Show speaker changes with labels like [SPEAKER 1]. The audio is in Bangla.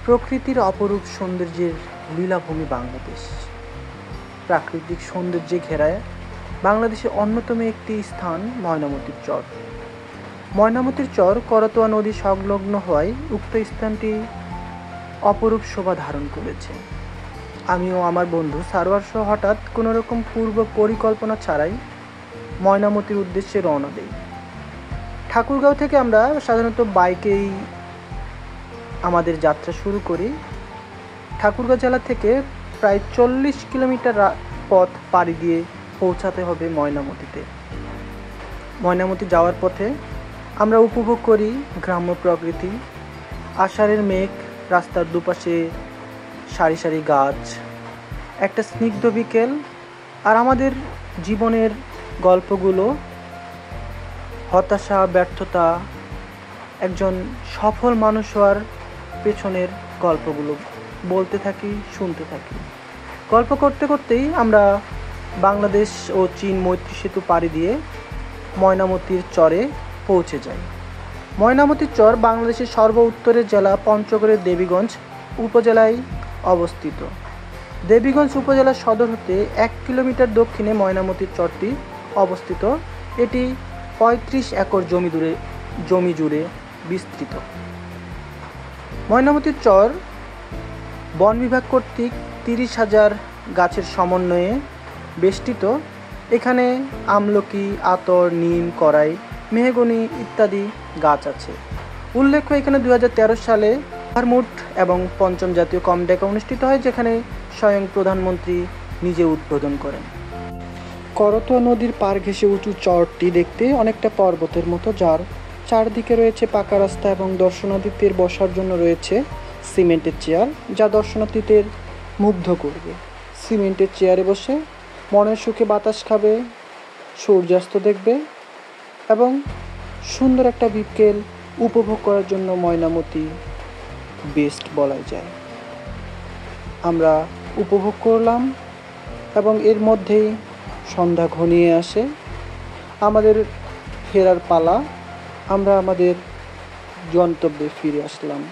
[SPEAKER 1] প্রকৃতির অপরূপ সৌন্দর্যের লীলাভূমি বাংলাদেশ। প্রাকৃতিক সৌন্দর্যে ঘেরায় বাংলাদেশের অন্যতম একটি স্থান ময়নামতির চর। ময়নামতির চর করতোয়া নদী সংলগ্ন হওয়ায় উক্ত স্থানটি অপরূপ শোভা ধারণ করেছে। আমি ও আমার বন্ধু সারোয়ার সহ হঠাৎ কোনোরকম পূর্ব পরিকল্পনা ছাড়াই ময়নামতির উদ্দেশ্যে রওনা দেই। ঠাকুরগাঁও থেকে আমরা সাধারণত বাইকেই আমাদের যাত্রা শুরু করি। ঠাকুরগাঁও জেলা থেকে প্রায় 40 কিলোমিটার পথ পাড়ি দিয়ে পৌঁছাতে হবে ময়নামতিতে। ময়নামতি যাওয়ার পথে আমরা উপভোগ করি গ্রাম্য প্রকৃতি, আষাঢ়ের মেঘ, রাস্তার দুপাশে সারি সারি গাছ, একটা স্নিগ্ধ বিকেল আর আমাদের জীবনের গল্পগুলো, হতাশা, ব্যর্থতা, একজন সফল মানুষ হওয়ার পেছনের গল্পগুলো বলতে থাকি, শুনতে থাকি। গল্প করতে করতেই আমরা বাংলাদেশ ও চীন মৈত্রী সেতু পাড়ি দিয়ে ময়নামতির চরে পৌঁছে যাই। ময়নামতির চর বাংলাদেশের সর্ব উত্তরের জেলা পঞ্চগড়ের দেবীগঞ্জ উপজেলায় অবস্থিত। দেবীগঞ্জ উপজেলার সদর হতে 1 কিলোমিটার দক্ষিণে ময়নামতির চরটি অবস্থিত। এটি 35 একর জমি জুড়ে বিস্তৃত। ময়নামতির চর বন বিভাগ কর্তৃক 30,000 গাছের সমন্বয়ে বেষ্টিত। এখানে আমলকি, আতর, নিম, করাই, মেহগনি ইত্যাদি গাছ আছে। উল্লেখ্য, এখানে 2013 সালে ভারমুট এবং 5ম জাতীয় কমডেকা অনুষ্ঠিত হয়, যেখানে স্বয়ং প্রধানমন্ত্রী নিজে উদ্বোধন করেন। করতোয়া নদীর পাড় ঘেঁষে উঁচু চরটি দেখতে অনেকটা পর্বতের মতো, যার চারদিকে রয়েছে পাকা রাস্তা এবং দর্শনার্থীদের বসার জন্য রয়েছে সিমেন্টের চেয়ার, যা দর্শনার্থীদের মুগ্ধ করবে। সিমেন্টের চেয়ারে বসে মনের সুখে বাতাস খাবে, সূর্যাস্ত দেখবে এবং সুন্দর একটা বিকেল উপভোগ করার জন্য ময়নামতি বেস্ট বলা যায়। আমরা উপভোগ করলাম এবং এর মধ্যেই সন্ধ্যা ঘনিয়ে আসে। আমাদের ফেরার পালা। আমরা আমাদের গন্তব্যে ফিরে আসলাম।